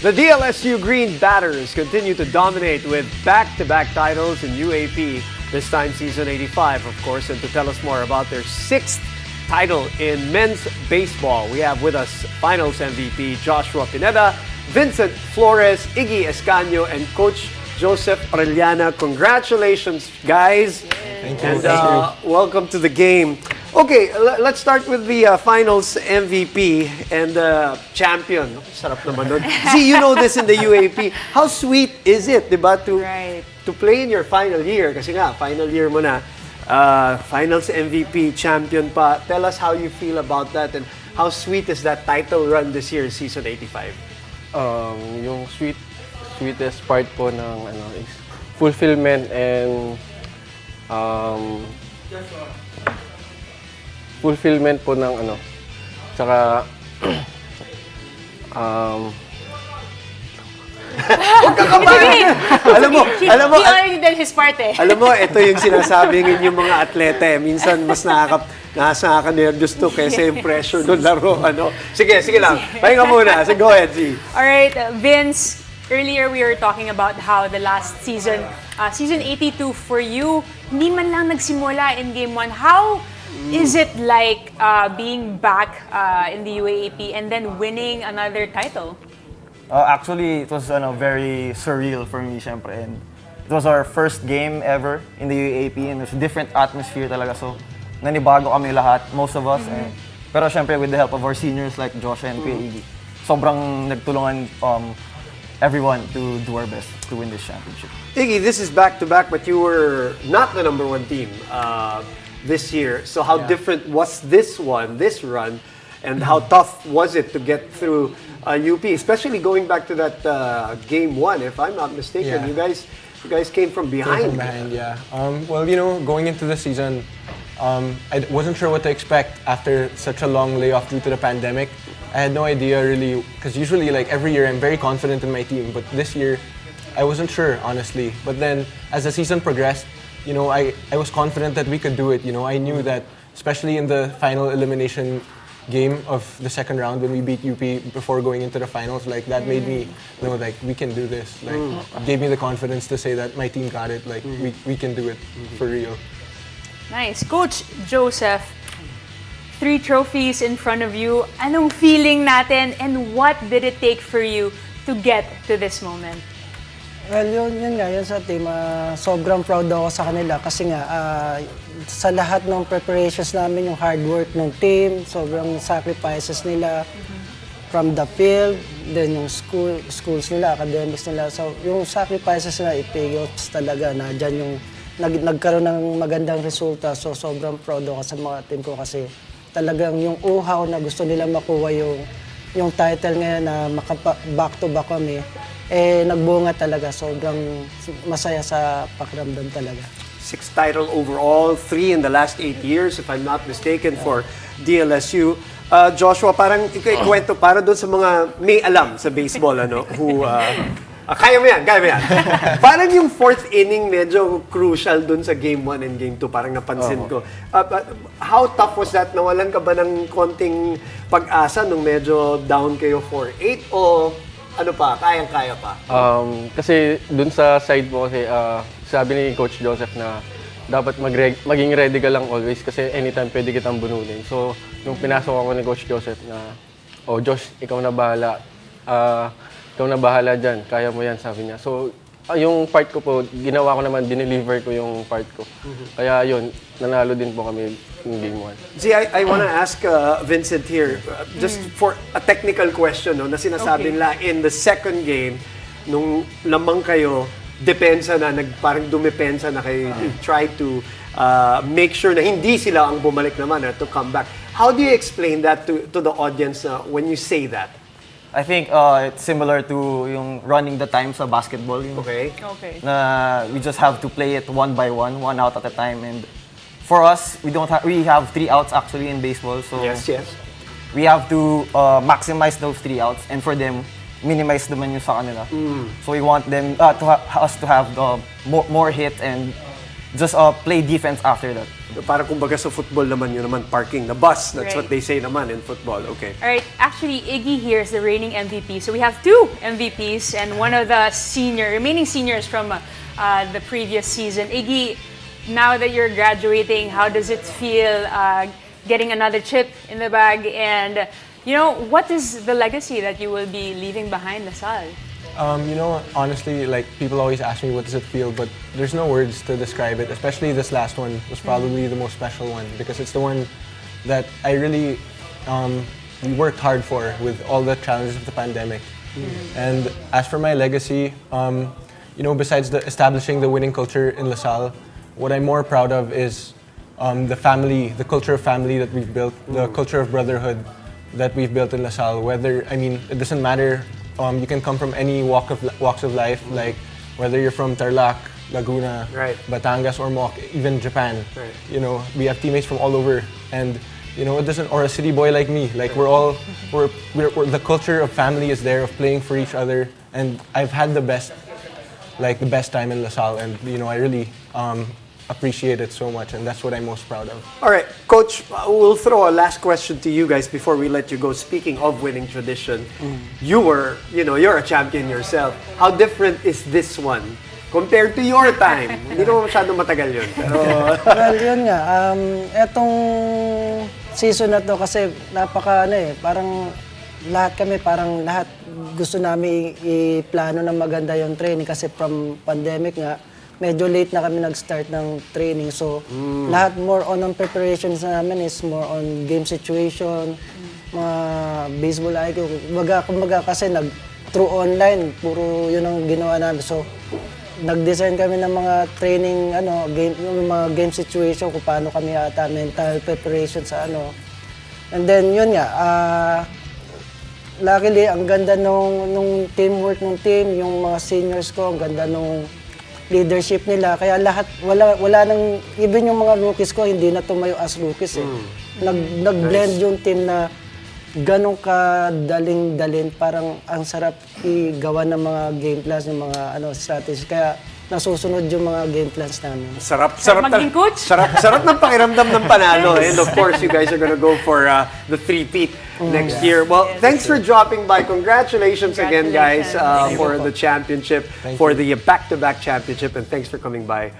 The DLSU Green Batters continue to dominate with back-to-back titles in UAAP, this time season 85, of course. And to tell us more about their sixth title in men's baseball, we have with us Finals MVP Joshua Pineda, Vincent Flores, Iggy Escaño, and Coach Joseph Orellana. Congratulations, guys. Thank you. And welcome to the game. Okay, let's start with the Finals MVP and champion. Sarap naman nun. See, you know this in the UAAP. How sweet is it, diba, to play in your final year? Kasi nga, final year mo na. Finals MVP, champion pa. Tell us how you feel about that and how sweet is that title run this year, season 85? Yung sweetest part po ng is fulfillment and fulfillment po ng tsaka Huwag ka kabahan! He already did his part eh. Alam mo, ito yung sinasabi ng inyong mga atleta eh. Minsan mas nakaka-nervous to kaysa yung pressure ng laro. Sige lang. Pahinga muna. So go ahead, Z. Alright, Vince, earlier we were talking about how the last season, season 82 for you, hindi man lang nagsimula in Game 1. How is it like being back in the UAAP and then winning another title? Actually, it was very surreal for me, syempre. And it was our first game ever in the UAAP and it was a different atmosphere talaga. So, nanibago kami lahat, most of us. Pero syempre, with the help of our seniors like Josh and Kuya Iggy, sobrang nagtulungan everyone to do our best to win this championship. Iggy, this is back-to-back, but you were not the number one team this year. So how different was this run, and how tough was it to get through UP, especially going back to that Game 1, if I'm not mistaken. You guys came from behind. Well, going into the season, I wasn't sure what to expect after such a long layoff due to the pandemic. I had no idea really, because usually every year I'm very confident in my team, but this year I wasn't sure, honestly. But then as the season progressed, I was confident that we could do it. I knew that, especially in the final elimination game of the second round when we beat UP before going into the finals, that made me know we can do this. Gave me the confidence to say that my team got it. We can do it for real. Nice. Coach Joseph, 3 trophies in front of you. Anong feeling natin and what did it take for you to get to this moment? Well, yun sa team, sobrang proud ako sa kanila kasi nga sa lahat ng preparations namin, yung hard work ng team, sobrang sacrifices nila from the field, then yung schools nila, academics nila. So, yung sacrifices nila, it-pay off talaga na dyan yung nagkaroon ng magandang resulta. So, sobrang proud ako sa mga team ko kasi talagang yung uhaw na gusto nila makuha yung title ngayon na back-to-back kami, nagbunga talaga. Sobrang masaya sa pakiramdam talaga. 6th title overall, 3 in the last 8 years, if I'm not mistaken, for DLSU. Joshua, parang ikwento para doon sa mga may alam sa baseball, who... kaya mo yan. Parang yung 4th inning medyo crucial doon sa Game 1 and Game 2, parang napansin ko. How tough was that? Nawalan ka ba ng konting pag-asa nung medyo down kayo 4-8 o kayang-kaya pa? Kasi dun sa side mo kasi sabi ni Coach Joseph na dapat maging ready ka lang always kasi anytime pwede kitang bununin. So, nung pinasok ako ni Coach Joseph na, Josh, ikaw na bahala. Ikaw na bahala dyan. Kaya mo yan, sabi niya. So, yung part ko po, ginawa ko naman, dineliver ko yung part ko. Kaya yun, nanalo din po kami in Game 1. See, I want to ask Vincent here, just for a technical question, na sinasabi nila in the second game, nung lamang kayo, depensa na, parang dumepensa na kayo, try to make sure na hindi sila ang bumalik naman to come back. How do you explain that to the audience when you say that? I think it's similar to yung running the time sa basketball. Okay. Na we just have to play it one by one out at a time. And for us, we have 3 outs actually in baseball. So yes. We have to maximize those 3 outs, and for them, minimize naman yung sa kanila. So we want them us to have more hit and just play defense after that. Parang kumbaga sa football naman yun naman, parking the bus. That's Right. what they say naman in football. Okay. All right, actually, Iggy here is the reigning MVP. So we have 2 MVPs and one of the remaining seniors from the previous season. Iggy, now that you're graduating, how does it feel getting another chip in the bag? And, what is the legacy that you will be leaving behind LaSalle? Honestly, like people always ask me what does it feel, but there's no words to describe it. Especially this last one was probably the most special one because it's the one that I really worked hard for with all the challenges of the pandemic. And as for my legacy, besides establishing the winning culture in LaSalle, what I'm more proud of is the family, the culture of family that we've built, the culture of brotherhood that we've built in LaSalle. It doesn't matter. You can come from any walks of life, like whether you're from Tarlac, Laguna, Right. Batangas, or even Japan. Right. We have teammates from all over, and it doesn't. Or a city boy like me, like we're the culture of family is there, of playing for each other, and I've had the best time in LaSalle, and I really appreciate it so much, and that's what I'm most proud of. All right, Coach, we'll throw a last question to you guys before we let you go. Speaking of winning tradition, you're a champion yourself. How different is this one compared to your time? Hindi naman masyadong matagal yun. Pero, Well, yun nga, etong season na to kasi parang lahat gusto namin i-plano ng maganda yung training kasi from pandemic nga, medyo late na kami nag-start ng training. So, lahat more on preparations namin is more on game situation, mga baseball IQ. Kumbaga kasi through online, puro yun ang ginawa namin. So, nag-design kami ng mga training, yung mga game situation, kung paano kami mental preparation sa And then, yun nga, luckily, ang ganda nung teamwork ng team, yung mga seniors ko, ang ganda nung leadership nila. Kaya wala nang, even yung mga rookies ko, hindi na tumayo as rookies eh. Nag-blend yung team na ganong kadaling-dalin. Parang ang sarap igawa ng mga game plans, yung mga strategy. Kaya nasusunod yung mga game plans namin. sarap maging coach. Sarap ng pakiramdam ng panalo. And of course, you guys are gonna go for the three-peat next year. Well, thanks for dropping by. Congratulations again, guys, Congratulations. for the championship, for the back-to-back championship, and thanks for coming by